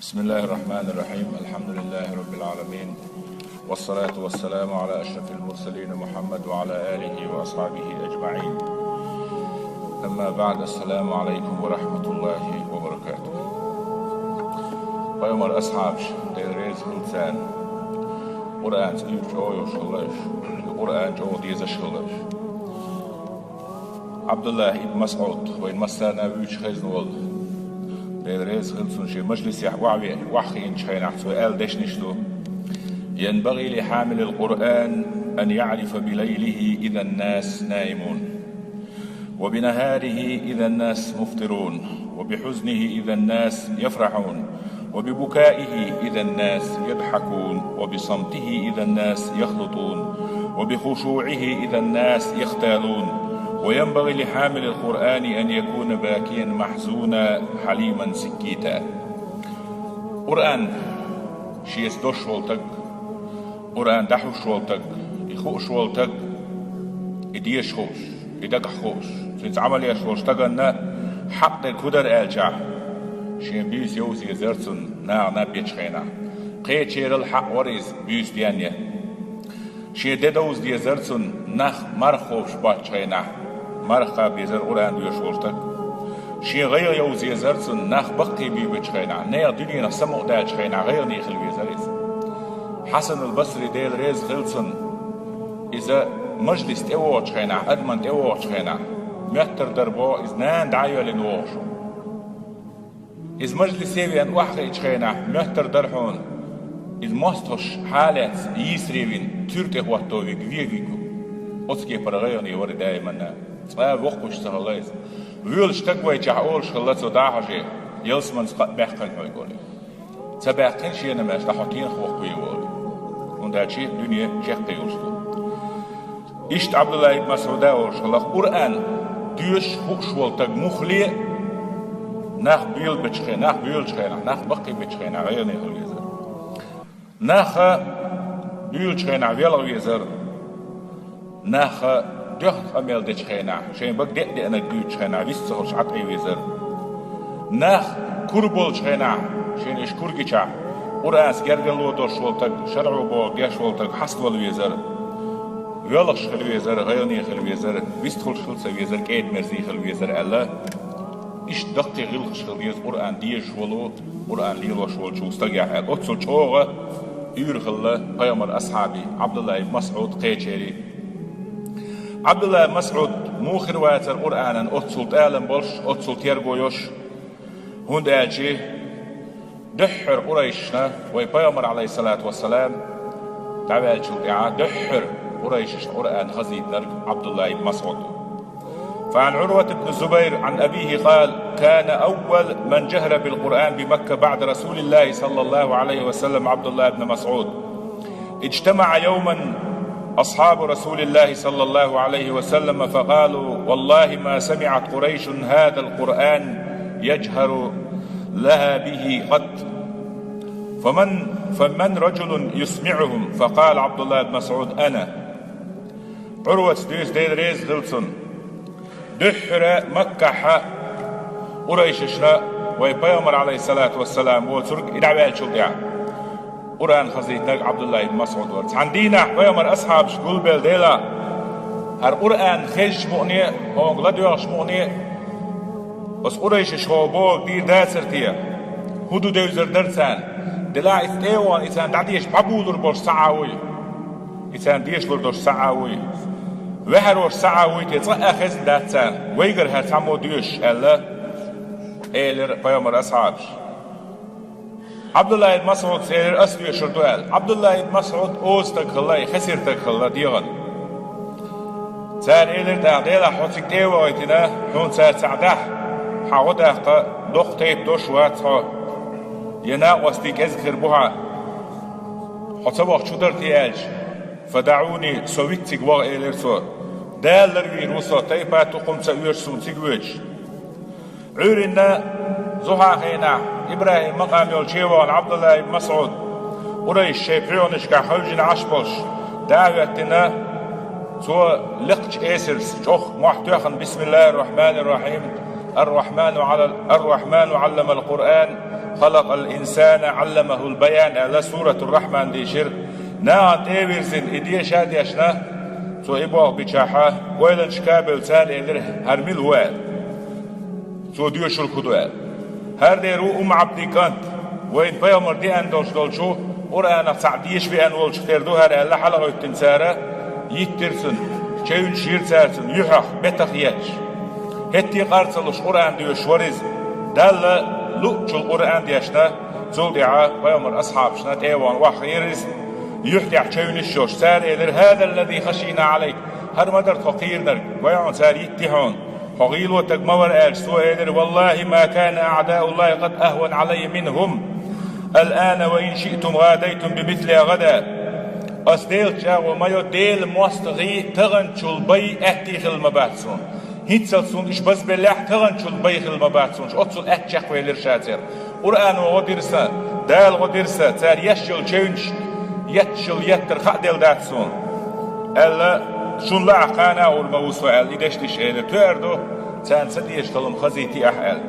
بسم الله الرحمن الرحيم. الحمد لله رب العالمين، والصلاة والسلام على أشرف المرسلين محمد وعلى آله وأصحابه أجمعين. أما بعد، السلام عليكم ورحمة الله وبركاته. Paymar ashabş, değerli insan, Kur'an çoğuyor şollar, Kur'an çoğu diye şollar. Abdullah ibn Mas'ud ve Masana üç kez oldu. Değerli خلصون شيء مجلس وحي شيء سؤال دش نشتو. ينبغي لحامل القرآن أن يعرف بليله إذا الناس نائمون، وبنهاره إذا الناس مفطرون، وبحزنه إذا الناس يفرحون، وببكائه إذا الناس يضحكون، وبصمته إذا الناس يخلطون، وبخشوعه إذا الناس يختالون. وينبغي لحامل القرآن أن يكون باكيا محزونا حليما سكيتا. قرآن شيس دوش ولتك، قرآن دحوش ولتك، يخوش ولتك، يديش خوش، يدقح خوش، سنس عملية خوش تقنا حق الكدر آلجع شين بيس يوزي زرسن نا بيتشخينا قيتشير الحق وريز بيس ديانيا شين ديدوز دي زرسن نخ مرخوش باتشخينا مرخا بيزر قرآن دوش ولتك شين غير يوزي زرسن نخ بقي بي بيتشخينا نير دنيا سمو داتشخينا غير نيخل بيزريز. حسن البصري ديل ريز خلصن إذا مجلس تيوش خينا أدمن تيوش خينا مهتر دربو إذ نان دعيو لنوشو إذ مجلس سيوين وحقي خينا مهتر درحون إذ مستوش حالات يسريوين ترتي واتوويك ويغيكو أسكي برغيوني وري دائما وقوش سهلايز ويولش تقوي جعولش خلصو داحجي يلسمن سقط بحقن هوي قولي سباقين شينا ماش لحوتين خوقوي قولي ونداتشي دنيا شيخ يوشتو إشت عبد الله بن مسعود ورشلخ قرآن ديش خوش ولتك مخلي ناخ بيل بتشخي ناخ ناخ بقي بتشخي غير نيخل يزر ناخ بيل تشخي ويلا يزر ناخ دخ أميل دتشخي شين بق دي أنا ديو تشخي ويسهر شعطي يزر ناخ كربول تشخي شين إش كرجيشا قرآن سجرجل ودور شولتك شرعو بو ديش ولتك حسب الويزر يالش خلويزر غيرني خلويزر بيستخل شلص ويزر كيد مرزي خلويزر الله إيش دقي غلخ خلويز قرآن ديش ولو قرآن ليلوش ولشو استرجع أتصل شوغة يرخله قيامر أصحابي عبد الله بن مسعود قيتشري عبد الله بن مسعود موخر واتر قرآن أتصل تعلم بولش أتصل تيرجويش هند أجي دحر قريشنا ويقيامر عليه الصلاة والسلام تعال شو دحر قريش قرآن خزيد نرق عبد الله بن مسعود. فعن عروة بن الزبير عن أبيه قال: كان أول من جهر بالقرآن بمكة بعد رسول الله صلى الله عليه وسلم عبد الله بن مسعود. اجتمع يوما أصحاب رسول الله صلى الله عليه وسلم فقالوا: والله ما سمعت قريش هذا القرآن يجهر لها به قط، فمن رجل يسمعهم؟ فقال عبد الله بن مسعود: أنا. عروة ديس ديل ريز غلصن دحر مكة قريششنا ويبيامر عليه الصلاة والسلام وترك إدعوال شلطيع قرآن خزيتنا عبد الله بن مسعود ورد عندنا بيامر أصحاب شقول بيل ديلا هر قرآن خيش مؤني هون غدوش مؤني بس قريشش هو بوغ دير داسرتيا هدو ديوزر درسان دلا استيوان إنسان دعديش بابولر بوش سعاوي إنسان ديش لردوش سعاوي وهروش سعاوي تطلع أخذ داتسان ويقر هرسامو ديوش ألا إيلر بيامر أصحابش عبد الله بن مسعود سير أسلي شردوال عبد الله بن مسعود أوستك خلاي خسرتك خلا ديغن سار إيلر داغديلا حوتك تيوغيتنا هون سار سعدح حاوداق دختيب دوش واتها ينا وستيك أذكر بها حتبوغ شدر تياج فدعوني سويتك وغ إيلرسو دالر ويروسو تيبا تقوم سويرسون تيجوج عورنا زها خينا إبراهيم مقام يولشيوان عبد الله بن مسعود قريش شيبريونش كحوجنا عشبوش دعوتنا سو لقج إيسرس شوخ محتوخن بسم الله الرحمن الرحيم الرحمن علم القرآن خلق الإنسان علمه البيان على سورة الرحمن دي شر ناعت ايويرزن إديه شادي أشنا سو إبوه بيشاحا ويلن شكابل سال إلر هرميل وال سو ديوش الكدوال هر دي رو عبدي كانت وين بيامر دي أندوش دولشو قرآن سعديش بأن ولش تردو هر ألا حلقة التنسارة يترسن شاون شير سارسن يحق بتخياتش هتي قارسلوش قرآن ديوش ورز دال لؤش القرآن ديشنا زول دعا بيامر أصحاب شنات ايوان وحيرز يحتي عشاون الشوش سار إلر هذا الذي خشينا عليك هر مدر فقير نرق ويعون سار يتحون حقيل وتقمور آل سوى والله ما كان أعداء الله قد أهون علي منهم الآن وإن شئتم غاديتم بمثل غدا أصديل شاو ما يديل مواستغي تغنشل بي أهتي خلما باتسون هيتسلسون إش بس بالله تغنشل بي خلما باتسون أتصل أهتشاق ويلر شاتر قرآن وغدرسا دال غدرسا تار يشل شونش يتشل يتر خادل داتسون ألا شون لا عقانا والموسوع إدشتش إلر تردو تان سديش تلم خزيتي أحال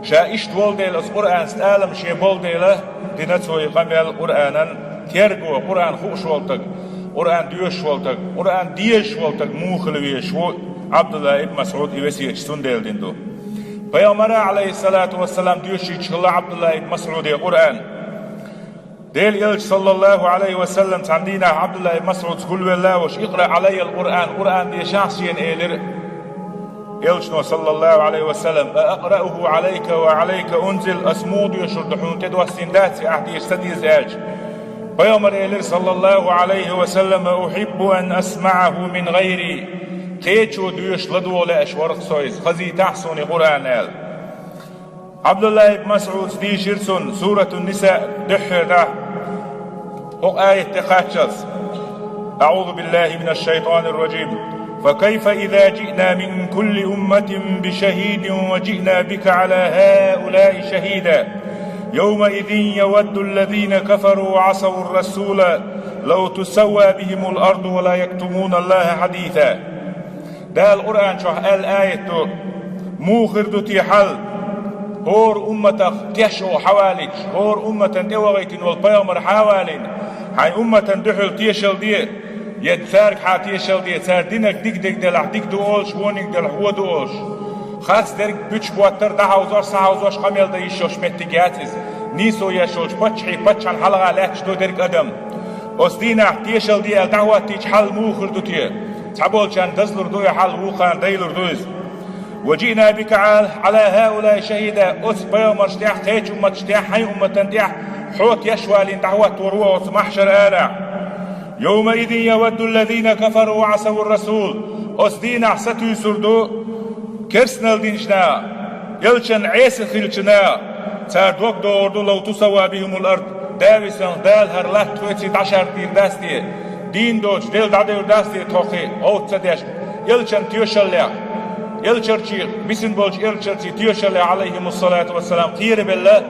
شا إشت والديل أس قرآن ستعلم شي بولديله دينتوي قمل قرآنا تيرجو قرآن خوش والتك قرآن ديوش والتك قرآن ديش والتك موخلويش عبد الله ابن مسعود يوسيج سنديل ديندو بيامر عليه الصلاة والسلام ديوشي تشلا عبد الله ابن مسعود قرآن ديل يلج صلى الله عليه وسلم تعندينا عبد الله ابن مسعود كل والله وش اقرأ علي القرآن قرآن دي شخصين إيلر يلشنو صلى الله عليه وسلم أقرأه عليك وعليك أنزل أسمود يشردحون تدوى السندات أحدي يستدي زاج بيامر إلير صلى الله عليه وسلم أحب أن أسمعه من غيري قيتشو ديوش لدو لأش ورق سويز خزي تحسوني قرآن عبد الله بن مسعود دي شرسون سورة النساء دحر ده آية تقاتشز أعوذ بالله من الشيطان الرجيم فكيف إذا جئنا من كل أمة بشهيد وجئنا بك على هؤلاء شهيدا يومئذ يود الذين كفروا وعصوا الرسول لو تسوى بهم الأرض ولا يكتمون الله حديثا ده القرآن شو الآية موخر دو تيحل هور أمة تيشو حوالج هور أمة توغيت والبيامر حوالين هاي أمة دحل تيشل دي يتسارك حاتي شلدي تسار دينك ديك دلح ديك دوولش وونيك دلح هو دوولش خاص درك بيتش بواتر ده وزار ساعة وزارش خميل ده يشوش متجاتز نيسو يشوش بچحي بچان حلقة لاتش دو درك أدم أصدينا تيشل دي الدعوة تيج حل موخر دو تيه تعبول كان دزلر دو يحل وخان ديلر دوز وجئنا بك على هؤلاء شهيدا أس بيومر شتاح تيج أمت شتاح هاي أمت تيح حوت يشوالين دعوة وروه وسمحشر آلع يومئذ يود الذين كفروا وعصوا الرسول أصدين أحسطوا يسردو كرسنال دينشنا يلشن عيسى خلشنا تاردوك دوردو لو تسوى بهم الأرض داويسان دال هرلات تويتي داشار دير داستي دين دوش ديل دادير داستي توخي أو تصديش يلشن تيوشل لها يلشرشي بسن بولش يلشرشي تيوشل عليهم الصلاة والسلام خير بالله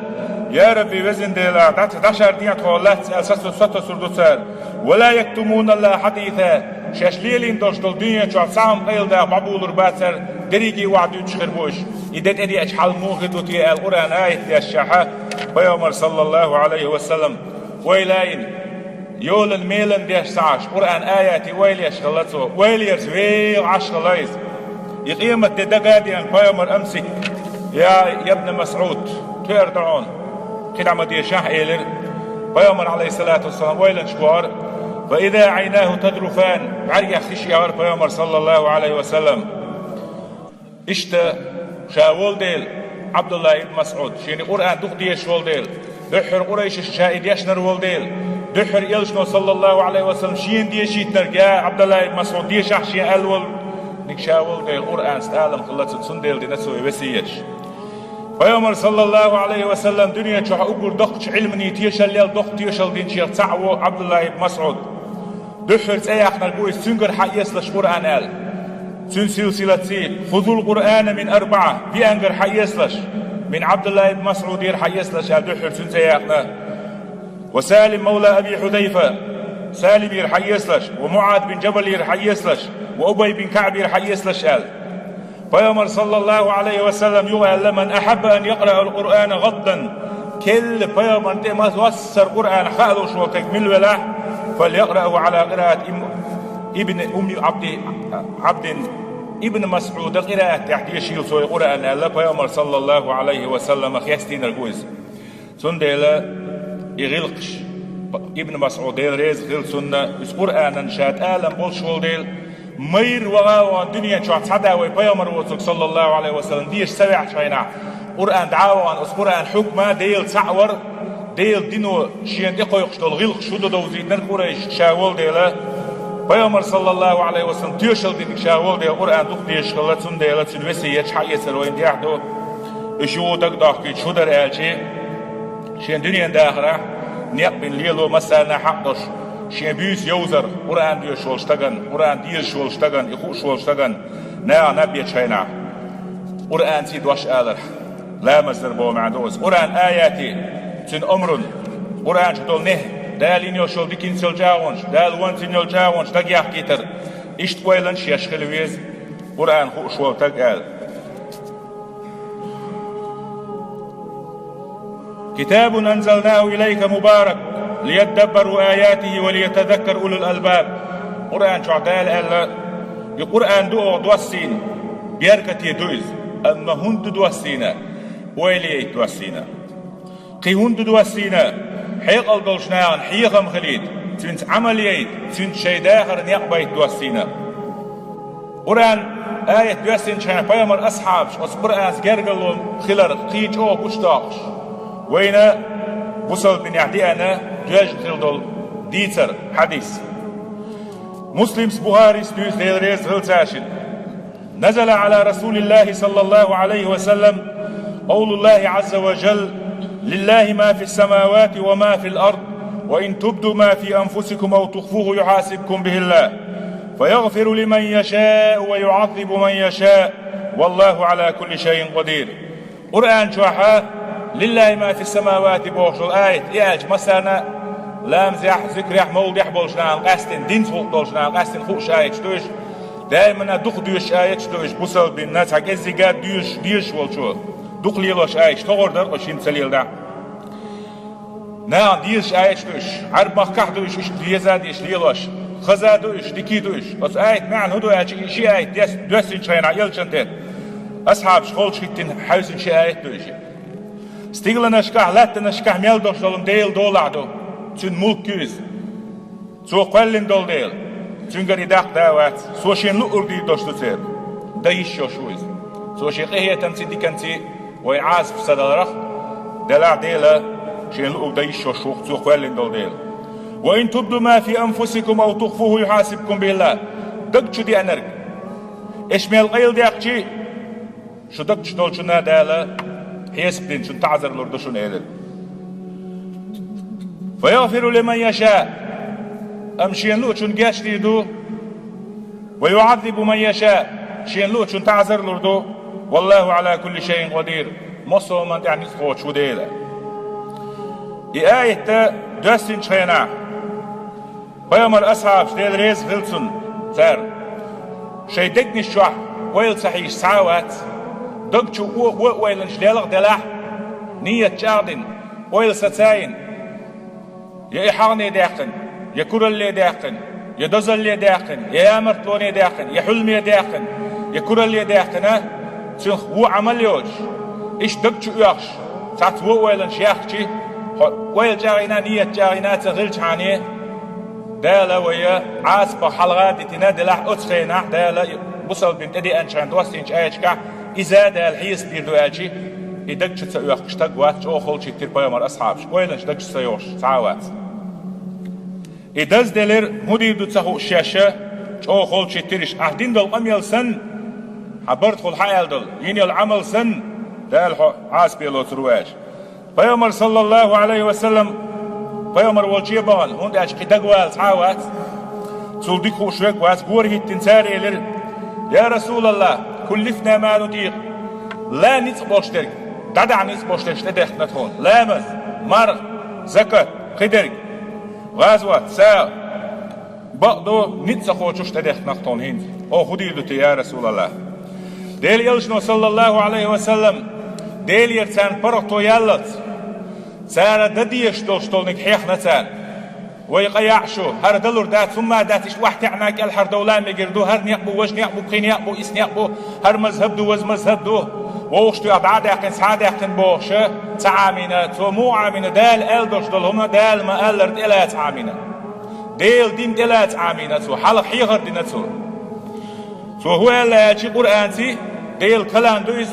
يا ربي وزن ديلا داشار ديان تولات أساسو ستو سردو تسار ولا يكتمون الله حديثا شاشليلين دوش دول دنيا شو عصام قيل دا بابولر باتر دريجي وعدو تشخر بوش إدت أدي أجحال موخد وتي القرآن آية دي الشاحة بيومر صلى الله عليه وسلم ويلاين يول الميلن ديش ساعش قرآن آياتي ويلي أشغلتو ويلي يرزوي عشغليز يقيمة دقادي أن بيومر أمسك يا ابن مسعود تيردعون كده مدي شاح إيلر بيومر عليه الصلاة والسلام ويلن شكوار فإذا عيناه تدرفان عريا خشيار بيومر صلى الله عليه وسلم اشتا شاول ديل عبد الله بن مسعود شيني قرآن دقديش ولديل دحر قريش الشاهد يشنر ولديل دحر يلشنو صلى الله عليه وسلم شين ديشيتنر يا عبد الله بن مسعود ديش أحشي ألول نك شاول ديل قرآن ستعلم خلصت سنديل دي نسوي وسيج بيومر صلى الله عليه وسلم دنيا شو أقول دقش علمني تيشل يل دق تيشل دين شير تعو عبد الله بن مسعود دحر سياحنا البوي سنجر حيس لش قرآن قال سن سلسلة سيل خذوا القرآن من 4 بيانجر حيس لش من عبد الله بن مسعود ير حيس لش دحر سن سياحنا وسالم مولى أبي حذيفة سالم ير حيس لش ومعاذ بن جبل ير حيس لش وأبي بن كعب ير حيس لش قال بيومر صلى الله عليه وسلم يقول لمن أحب أن يقرأ القرآن غضا كل بيامر تماز وسر قرآن خالو شو تكمل ولا فليقرأوا على قراءة ابن عبد ابن مسعود قراءة تحت يشيل سوى قرآن الله بيامر صلى الله عليه وسلم خيستين الجوز سندلا يغلقش ابن مسعود ديل ريز غير سنة قرآن شاد آلم بولشول ديل مير وغاوان دنيا شعت صداوي بيامر وصل صلى الله عليه وسلم ديش سبع شينا قرآن دعوان قرآن حكمة ديل تعور ديل دينو شين دقيق شتول غلق شدو دوزيد نرقوريش شاول ديلا بيامر صلى الله عليه وسلم تيشل دينك شاول ديل قرآن دوك ديش خلتون ديلا تنوسي يجحق يسر وين ديحدو اشو دك داخكي شدر آلشي شين دنيا داخرة نيقبن ليلو مسالنا حقدش شين بيس يوزر قرآن ديش شولشتغن قرآن ديش شولشتغن يخوش شولشتغن نا نبي شينا قرآن سيد واش آلر لا مصدر بو معدوز قرآن آياتي تن أمر قرآن شتول نه دالين يوشول ديكين سلجاونش دال وانتين يلجاونش تقياح كيتر اشت ويلنش يشخل ويز قرآن خوشول تقال كتاب أنزلناه إليك مبارك ليتدبروا آياته وليتذكر أولو الألباب قرآن شعدال ألا يقرآن دوسين بيركة يدوز أما هند دوسينا ويلي دوسينا قي هند دوسينا حيق الدولشناغن حيقم خليد تنت عمليات تنت شي داخر نيقبيت دوسينا قرآن آية دوسين شان بيامر أصحابش قرآن سجرقلهم خلر قيج أو كشتاقش وين وصل بن يعدينا جاج خلدول ديتر حديث مسلم بخاري ستوز ديل ريز غلتاشن نزل على رسول الله صلى الله عليه وسلم قول الله عز وجل لله ما في السماوات وما في الأرض وإن تبدوا ما في أنفسكم أو تخفوه يحاسبكم به الله فيغفر لمن يشاء ويعذب من يشاء والله على كل شيء قدير قرآن شوحا لله ما في السماوات بوشل آية إياج مثلا لام زيح ذكر موضح بولشنان قاستن دين سوق بولشنان قاستن خوش آية دوش دائما دق دوش آية دوش بوصل بالناس حق الزيقات ديش والشو دق ليلوش آية تغردر وشين سليل دا نعم ديش آية دوش عرب مخكح دوش ديزا ديش ليلوش خزا دوش ديكي دوش بس آية معن هدو آية شي آية دوسين شاين عيال شنتين أصحاب شخول شكتين حوسن شي آية دوش ستيغلا نشكح لات نشكح ميل دوش دولم ديل دولعدو تون ملك كيز سو قلن دول ديل تون غري داق داوات سو شين لؤر دي دوش تسير دايش شوشويز سو شي قهية تنسي دي كنتي ويعاز في صدرخ دلع ديلا شين لؤر دايش شوشوخ سو قلن دول ديل وإن تبدوا ما في أنفسكم أو تخفوه يحاسبكم بالله دق شو دي أنرق إيش ميل قيل دي أقشي شو دق شو دول شنا دالا حيسبين شو تعذر لردو شو نيلل فيغفر لمن يشاء أمشين لو شن جاش ديدو ويعذب من يشاء شين لو شن تعذر لردو والله على كل شيء قدير مصر من يعني صوت شو ديلا آية تا دوستين شينا بيامر أصحاب شديل ريز فيلسون سار شي دقني شوح ويل صحيح ساوات دق شو ويلن شليلغ دلاح نية شاردن ويل ستاين يا إحاني داخن يا كرل داخن يا دزل داخن يا مرتلوني داخن يا حلمي داخن يا كرل داخن تنخ هو عمل يوش إيش دق شو يخش ساعت هو ويلن شيخشي ويل جارينا نية جارينا تغلش عني دالا ويا عاصبة حلقات تنادي لح أتخينا دالا بصل بنت أدي أنشان دوستينش آيشكا إذا دال حيس بيردو آجي إدق شو تسوي أخشتق وات شو خل شيء تير بيامر أصحابش ويلنش دق شو تسويوش ساعات إدز دلر مدير دو تسخو الشاشة شو خل شيء تيرش أهدين دل أميل سن حبرت خل حيال دل يني العمل سن دال عاصبة لو ترواج بيامر صلى الله عليه وسلم بيامر والجيبان هند أشكي دقوال ساعات سولديك خوشوك واس بوره التنساري لر يا رسول الله كلفنا ما نطيق لا نتبوشترك ددع نتبوشترك تدخنت هون لامز مرغ زكاة قدرك غازوات ساعة بقدو نتسخوشوش تدخنت هون هند او خديدو يا رسول الله ديل يلشنو صلى الله عليه وسلم ديل يرسان برقتو يالت سارة دديش دولشتولنك حيخ نتان ويقيعشو هر دلور دات ثم داتش واحد عناك الحر دولان مجردو هر نيقبو وش نيقبو بقين يقبو إس نيقبو هر مذهب دو وز مذهب دو ووشتو أبعاد يقن سعاد يقن بوشة تعامينة ومو عامينة دال ألدوش دولهما دال ما ألرد إلا تعامينة ديل دين إلا تعامينة حلق حيغر دينة هو اللي يجي قرآن ديل كلام دويز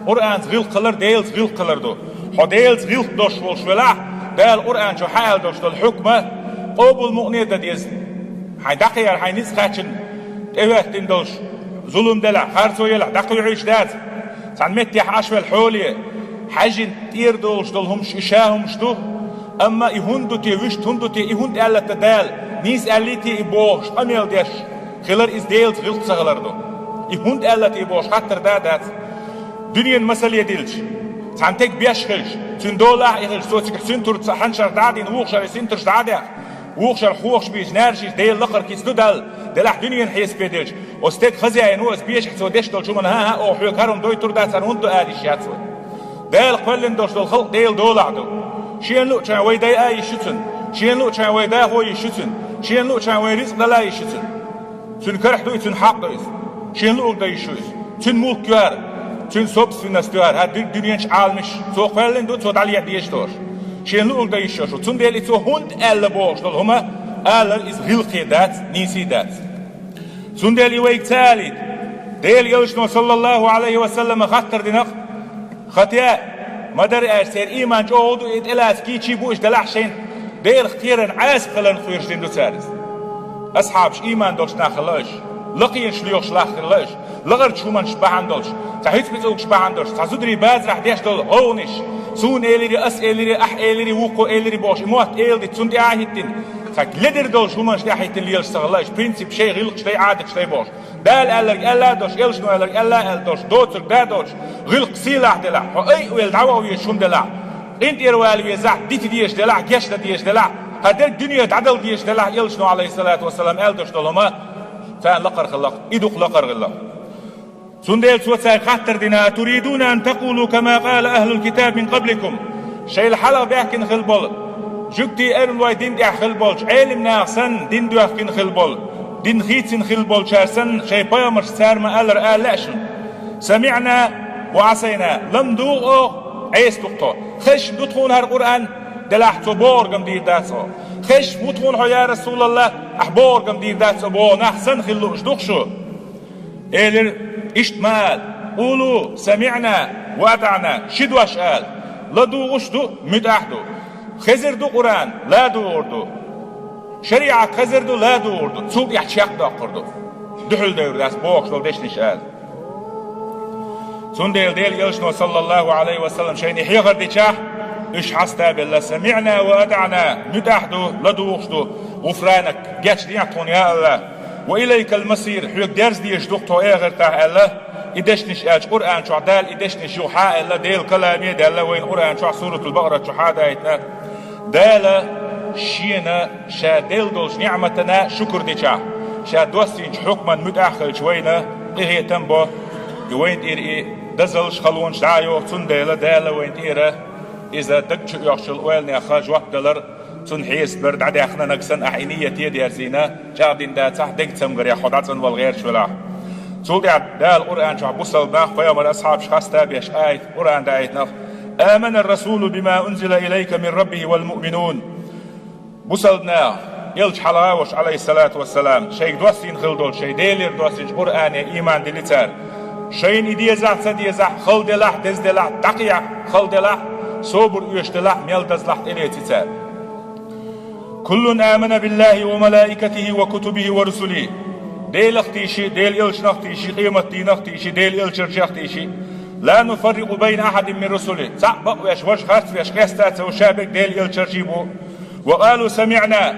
قرآن غيل قلر ديل غيل قلر دو ديل غيل دوش والشولا ديل قرآن شو حال دوش دو الحكمة قبول مؤنية دا ديز هاي دقيار هاي نيس خاتشن ايوه دين دوش ظلم دلع خارسو يلع دقيو عيش دات سان متيح عشوة الحولية حاجين تير دوش دولهم شيشاهم شدو اما ايهندو تي وشت هندو تي ايهند الا تدال نيس اللي تي ايبوش اميل ديش خلر إز ديلت غلط سغلر دو يهوند ألا تيبوش خاطر دادات دنيا المسألة يديلش سانتك بيشخش تن دولا يخش صوتك سنتر حنشر دادين ووخشر سنتر دادين ووخشر خوخش بيش نارشيش ديل لقر كيس دلح دنيا حيس بيدلش واستيك خزيا نوز بيش حسو ديش دول شو من ها او حيو كارم دوي تور دات سنون دو آديش ياتسو ديل قبلن دوش دول خلق ديل دولا دو شين لو چان ويداي آي يشتن شين لو چان ويداي هو يشتن شين لو چان ويرزق دلا يشتن تن كرح دوي تن حق دوي شين لو دا يشوي تن ملك يار تن صوبس في الناس يار هاد دنياش عالمش تو قبلن دو تو دالي ديش دور شين لو دا يشوي تن ديل تو هوند ألا بوش دول هما ألا إز غلقي دات نيسي دات تن ديل يويك تالي ديل يلشنو صلى الله عليه وسلم خطر دينق خطيا مدر أرسل إيمان جودو إتلاس كيشي بوش دلحشين ديل اختيرن عاس قلن خيرشتين دو سارس أصحابش إيمان دولش ناخلاش لقين شليوش لاخلاش لغر شومن شبهان دولش تحيث بيزوك شبهان دولش تحزودري باز رح ديش دول هونش سون إيليري أس إيليري أح إيليري وقو إيليري بوش إموات إيل دي تسون دي آهيتين تاك لدر دولش هومن شدي آهيتين ليلش سغلاش برنسيب شي غلق شدي عادك شدي بوش دال ألرق ألا دوش إلش نو ألرق ألا أل دوش دوتر دا دوش غلق سيلاح دلع هو أي ويل دعوة ويشون دلع انت إروال ويزاح ديت ديش دلع جيش ديش دلع هذا الدنيا تعدل ديش دلع يلشنو عليه الصلاة والسلام ألدوش دلهما فان لقر خلق إدوق لقر خلق سنديل سوتساي خاطر دينا تريدون أن تقولوا كما قال أهل الكتاب من قبلكم شيء الحلقة بيحكي خلبول جبتي أرلواي دين دي خلبولش علم ناقصن دين دي أحكي خلبول دين خيتسن خلبول شارسن شيء بيامر سار ما ألر آلاشن سمعنا وعصينا لم دوغو عيس دقطو خش دتخون هر قرآن دلحتو بورغم دير داتسو خش متخون يا رسول الله أحبورغم دير داتسو بو نحسن خلوش دقشو إلر اشتمال قولوا سمعنا وأطعنا شدوش قال لا دوغش دو متأحدو خزر دو قرآن لا دوردو شريعة خزر دو لا دوردو تسوق يحشيق داقردو دحل دور داس بوغش دو دشنش قال سنديل ديل يلشنو صلى الله عليه وسلم شيني حيغر دي شاح إش حستا بالله سمعنا وأدعنا متأحدو لدوغشدو غفرانك جاتش ديعتون يا الله وإليك المصير حيوك درس ديش دقتو إيغر تاه الله إدشنش آج قرآن شو عدال إدشنش يوحاء الله ديل كلامي دال وين قرآن شو سورة البقرة شو حادايتنا دال شينا شا ديل دولش نعمتنا شكر دي شا شا دوسين حكما متأخل شوينا إيه تنبو وين إيه دزلش خلونش دايو تنديل دال وين إيه إذا دكتش يخشل ويلني أخاج وقت دلر تنحيس برد عدي أخنا نقصن أحينية يدي أرزينا جاردين دا تح دنك تمغر يا خدعتن والغير شولا تولي دا القرآن شو بوصل ناخ فيوم الأصحاب شخص تابيش آيت قرآن دا آيت ناخ آمن الرسول بما أنزل إليك من ربه والمؤمنون بوصلنا يلج حلاوش عليه الصلاة والسلام شيء دوسين خلدول شيء ديلير دوسين قرآن إيمان دلتار شيء إديزع سديزع خل دلح دز دلح دقيع خل دلح صبر يشتلح ميلدزلح إليتتار كل آمن بالله وملائكته وكتبه ورسله ديل اختيشي ديل إلش نختيشي قيمة دي نختيشي ديل إلش نختيشي لا نفرق بين أحد من رسله تعبق ويش وش خاص ويش قيستات وشابك ديل إلش رجيبه وقالوا سمعنا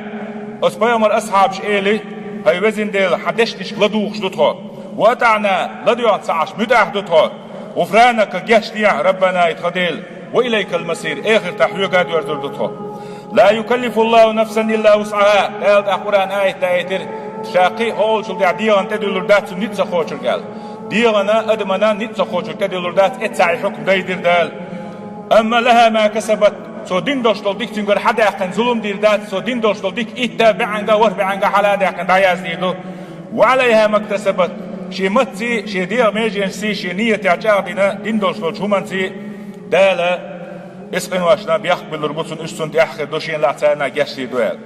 أصبيمر أصحاب شئيلي هاي وزن ديل حدشتش لدوخش دوتها وأتعنا لديوان سعش مداح دوتها وفرانك جيش ليع ربنا يتخديل وإليك المصير آخر تحويق هذا يرزل دوتها لا يكلف الله نفسا إلا وسعها لا يدع قرآن آية تايتر شاقي هول شو دع ديغان تدلور دات نتسا خوشر قال ديغانا أدمنا نتسا خوشر تدلور دات اتسعي حكم دايدر دال أما لها ما كسبت سو دين دوشتول ديك تنقر حدا يقن ظلم دير دات سو دين دوشتول ديك إيتا بعنقا ور بعنقا حلا ديقن داياز ديدو وعليها ما اكتسبت شي متسي شي دير ميجنسي شي نية تعجار دينا دين دوشتول شو منسي دالا اسقن واشنا بيقبل ربطون اشتون تأخر دوشين لعتانا جاشي دوال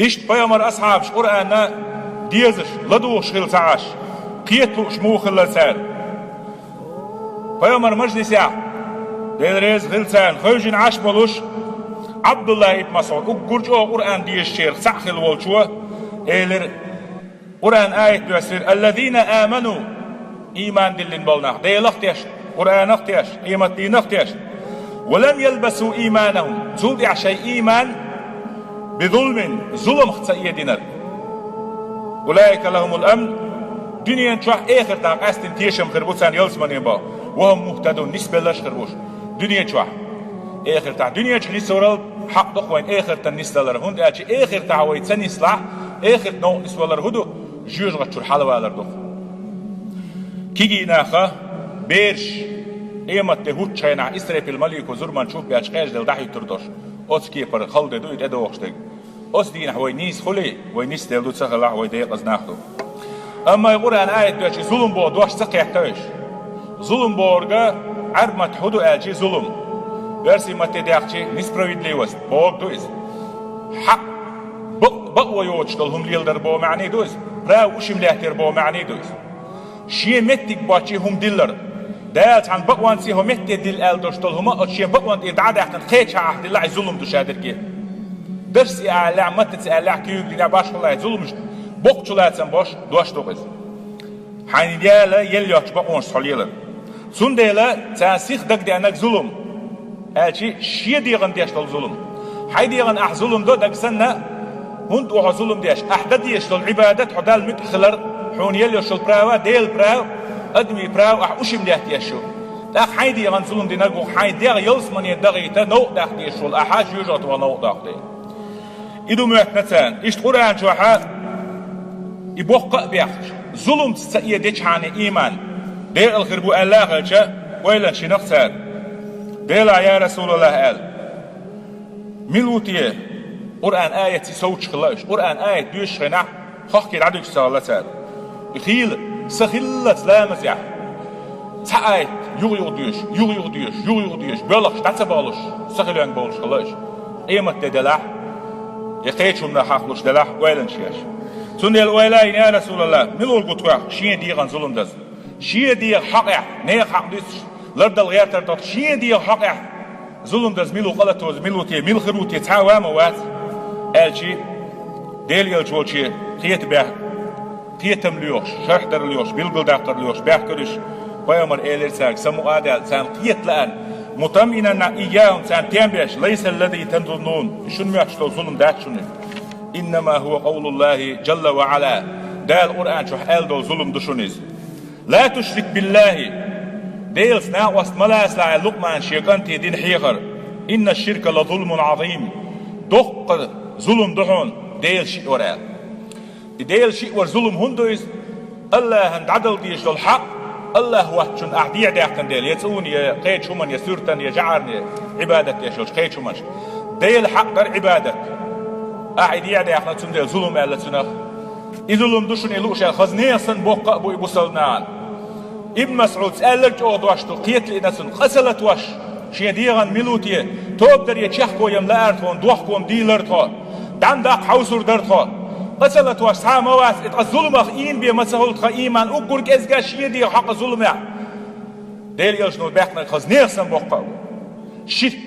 إشت بيامر أصحابش قرآن ديزش لدوش خيل سعاش قيتلو شموخ اللسان بيامر مجلس يا ديل ريز خلسان خوجين عاش بلوش عبد الله ابن مسعود وقرجو قرآن دي الشيخ سعخل والشوه إيلر قرآن آية بيسير الذين آمنوا إيمان دلين بالنا ديل اختيش قرآن اختيش إيمان دين اختيش ولم يلبسوا إيمانهم زود عشي إيمان بظلم ظلم اختسائية دينار أولئك لهم الأمن دنيا تروح آخر تاق أستن تيشم خربوتسان يلسمانين با وهم مهتدون نسبة لش خربوش دنيا تروح آخر تاق دنيا تشلي سورال حق دخوين آخر تن نسلالر هند آجي آخر تاوي تنسلح آخر نوع نسوالر هدو جوج غتشور حلوالر دخ كيجي ناخا بيرش إيمت تهود شاينا إسرائيل الملك وزرمان شوف بياش قاش دل دحي تردوش أوس كي بر خالد دويت أدو وقتك أوس دين هوي نيس خلي هوي نيس دلو تسخلا هوي ديق أزناخدو أما يقول أن آية دوش ظلم بو دوش سقي يحتوش ظلم بورغا عرب ما تحدو آجي ظلم برسي ما تداخشي نسبرويد ليوست بوغ دويز حق بقوة يوجدل هم ليلدر بو معني دويز راو وشم ليهتر بو معني دويز شي متك باتشي هم ديلر دالت عن بقوان سي هم متك ديل ألدوشتل هما أتشي بقوان إدعاد احتن خيتش عهد الله ظلم دوش هادركي درسي أعلع متت أعلع كيوك لنا باش الله ظلمش بوقçularsan boş doş dokuz. Hani diyorlar yel yok bak on söylüyorlar. Sun diyorlar sen sihdak diyenek zulüm. Elçi şiye diyen diyeştol zulüm. Hay diyen ah zulüm do daksanna hund o zulüm diyeş. Ahda diyeştol ibadet hadal müthiler hon yel yok prava del prava admi prava ah uşim diyeşo. Da hay diyen zulüm diyenek o hay diyen yılsman yedagita no da diyeşol ahaj yujat ve no da diye. İdu müetneten işte Kur'an çoha يبوق بيخش ظلم تسئية ديش عن إيمان دير الخربو الله غلشة ويلا شنقصر دير يا رسول الله قال ملوتيه قرآن آية سوتش خلاش قرآن آية دوش خنع خاكي العدوش سالة سال خيل سخيلة سلامة ساعات يغيغ ديوش بيولخش تعتبالش سخيلان بولش خلاش قيمة دلح يقيتشم نحاقلش دلح ويلا شياش سنة الولاين يا رسول الله ملول قطوع شين ديغان ظلم دز شين ديغ حقع نيغ حق ديس لرد الغير تردد شين ديغ حقع ظلم دز ملو قلتوز ملو تي مل خروتي تعوى موات الشي ديل يلجول شي قيت باه قيتم ليوش شرح در ليوش بيلقل داقتر ليوش باه كرش ويامر إيلر ساق سمو آدال سان قيت لأن مطمئنا إياهم سان تيمبيش ليس الذي تنظنون شن ميحشلو ظلم دات شنو إنما هو قول الله جل وعلا دال القرآن شو حال دول ظلم دشونيز لا تشرك بالله ديل سنا وسط ملاس لع لقمان شيطان دين حيغر إن الشرك لظلم عظيم دق ظلم دحون ديل شيء ورال ديل شيء ور ظلم هندويز الله هند عدل ديش الحق الله وحشن أعدي داقن ديل يتسون يا قيد شومن يا سورتن يا جعرني عبادة يا شوش قيد شومن ديل حق در عبادة أعيد يعدي إحنا تندل ظلم على تنخ إظلم دشني لوش خزنية سن بوقع بو يبصلنان ابن مسعود سألك أو دواشتو قيت لي نسن قسلت وش شيديغان ملوتيه توب در يتشخكو يملا أرتون دوحكم ديلرتون دان داق حوسر درتون قسلت وش سام واس الظلم أخين بمسهول خيمان أقولك إزجا شيديغ حق ظلم يا ديل يلشنو بيحنا خزنية سن بوقع شرك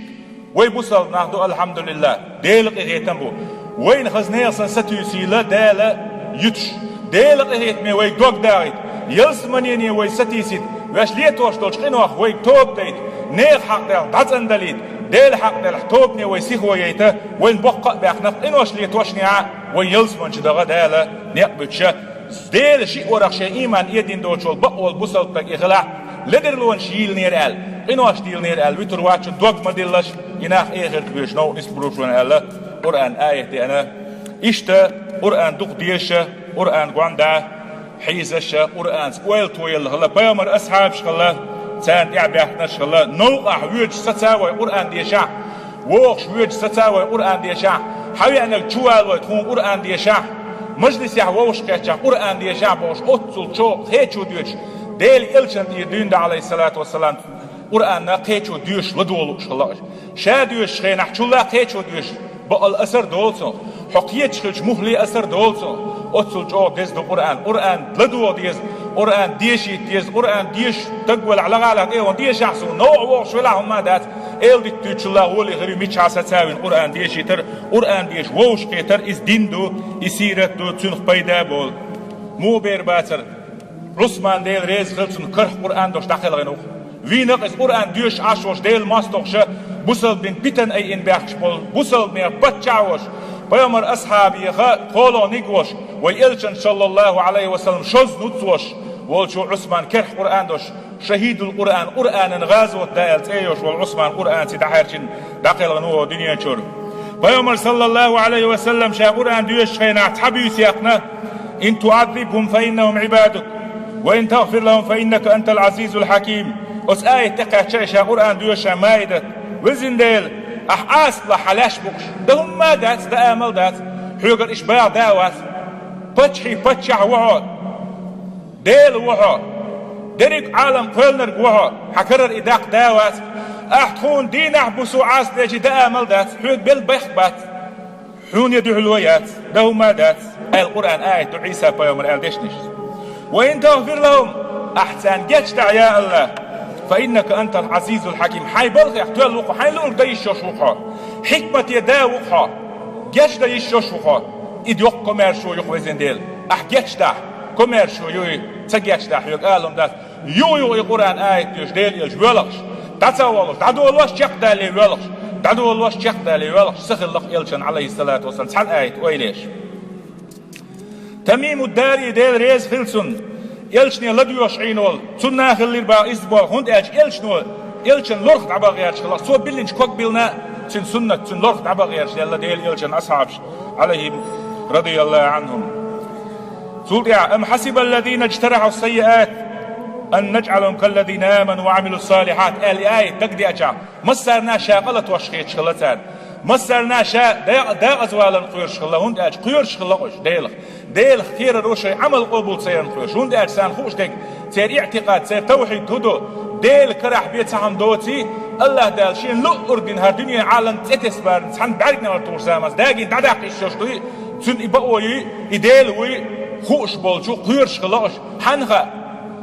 ويبصل ناخدو الحمد لله ديل قيتم بو وين خزنية ستيسيلا دالة يتش ديل قيت مي وي دوغ دايت يلسمنيني وي ستيسيد واش ليت واش دوش قينوخ وي توب دايت نيخ حق دال داتن داليت ديل حق دال توبني وي سيخ وييتا وين بقى باخنق إنوش ليت واش نيع وي يلسمن شدغا دالة نيقبتشا ديل شيء ورق شيء إيمان يدين دوشول بقوال بوصل تك إخلاع لدرلون شيل نير آل إنوش ديل نير آل ويتر واتش دوغ مدلش يناخ إيخر تبيش نو نسبروشون آل قرآن آية أنا إشتا قرآن دوق ديشة قرآن قواندا حيزشة قرآن سويل تويل هلا بيامر أصحاب شغلة سان يعبيك نشغل نوقع ويج ستاوي قرآن ديشا ووخش ويج ستاوي قرآن ديشا حوي أنك تشوال وتكون قرآن ديشا مجلس يحوش كيتشا قرآن ديشا بوش أتصل شوق هيتشو ديوش ديل إلشن يدين عليه الصلاة والسلام قرآن قيتشو ديوش لدولو شغل شاديوش خي نحكي الله قيتشو ديوش بقى الأثر دولسو حقيتش خلش مهلي أثر دولسو أتصل جو ديز دو قرآن لدو ديز قرآن ديشي ديز قرآن ديش تقول على غالك إيه وديش يحسو نوع وش ولا هم دات إل دي تيجي الله ولي غير ميتش عسى تساوي قرآن ديشي تر قرآن ديش وش كتر إز دين دو يسيرت دو تنخ بيدا بول مو بير باتر عثمان ديل ريز خلصن كرح قرآن دوش داخل غنوخ في نقص قرآن ديش عشوش ديل ماستوخش بوصل بين بيتن أي إن بيحش بول بوصل مير بتشعوش بيامر أصحابي قولوا نيجوش ويلشن صلى الله عليه وسلم شوز نتوش والشو عثمان كرح قرآن دوش شهيد القرآن قرآن غازو الدائل تأيوش والعثمان قرآن سيدحيرشن داخل غنوه دنيا شور بيامر صلى الله عليه وسلم شا قرآن ديوش خينا تحبي سياقنا إن تعذبهم فإنهم عبادك وإن تغفر لهم فإنك أنت العزيز الحكيم أس آية تقع شا قرآن ديوش مايدت وزن ديل أحاس لحلاش بوش دهم ما دات دا آمل دات حيوغر إشباع داوات بتشحي بتشع وحو ديل وحو دريك عالم قولنر وحو حكرر إداق داوات أحتخون دين أحبسو عاس ديجي دا آمل دات حيوغ بالبيخبات حون يدعو الويات دهم ما دات آية القرآن آية عيسى بيومر آل ديشنش وإن تغفر لهم أحسان جيتشتع يا الله فإنك أنت العزيز الحكيم حي بلغ يحتوى الوقع حي لؤر دا يشوش وقع حكمة يدا وقع جيش دا يشوش وقع إد يوق كوميرشو يخوزين ديل جيش دا كوميرشو يوي تجيش دا حيوك آلهم دات يو القرآن آية يوش ديل يلش ويلغش تتاولوش دادو الواش شيخ دالي ويلغش دادو الواش شيخ دالي ويلغش سخل لق يلشن عليه الصلاة والسلام سحل آية ويليش تميم الداري ديل ريز فلسن يلشني لديوش عينول سنة خلير با إزبال هند إلش يلشنول يلشن لورخ عبا غيرش خلاص سو بلنش كوك بلنا سن سنة سن لورخ عبا غيرش يلا ديل يلشن أصحابش عليهم رضي الله عنهم سولت أم حسب الذين اجترحوا السيئات أن نجعلهم كالذين آمنوا وعملوا الصالحات آية تقدي أجع مصرنا شاقلت وشخيت شغلتان مصرنا دا أزوالا قير شغلة هند أج قير شغلة قش ديل خير روشي عمل قبول سيرن قيرش هند أج سان خوش ديك سير اعتقاد سير توحيد هدو ديل كرح بيت سهم دوتي الله دال شين لو أردن هر دنيا عالم تتسبر سحن بعرقنا ورطور سامس داقين دعاق الشوشتوي سن إبقوي إديل وي خوش بولشو قير شغلة قش حنخا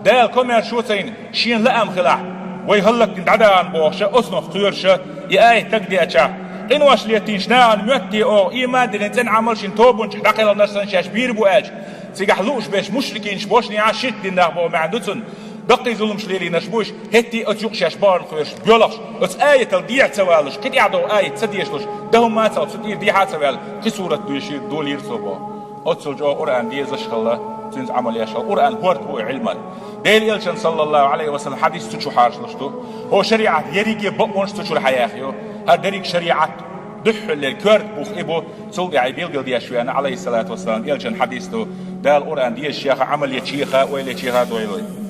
دال كومير شوتين شين لأم خلاح ويهلك دعان بوشة أصنف قيرشة يآية تقدي أجع إن واش ليتين شناعن مؤتي أو إيمان دلنتين عملشين توبون داخل الناس شاش بيربو أج سيقحلوش باش مشركين شبوشني عشت دين ناقبو معندوتن دقي ظلم شليلي نشبوش هتي أتيوق شاش بارن خيرش بيولخش أس آية الديع توالش كد يعدو آية تسديشلش دهم ما تاو تسدير ديحة توال قصورة دوشي دولير صوبا أتسل جو قرآن ديزش خلا تنز عمل ياشا قرآن هورت بو علما ديل يلشن صلى الله عليه وسلم حديث تشو حارش لشتو هو شريعة يريكي بقونش تشو الحياة هادريك شريعة دح اللي كرد بوخ إبو سولي عيبيل قل ديا شويانا عليه الصلاة والسلام يلشن حديث دال قرآن ديا الشيخة عمل يتشيخة ويلي تشيخة دويلوي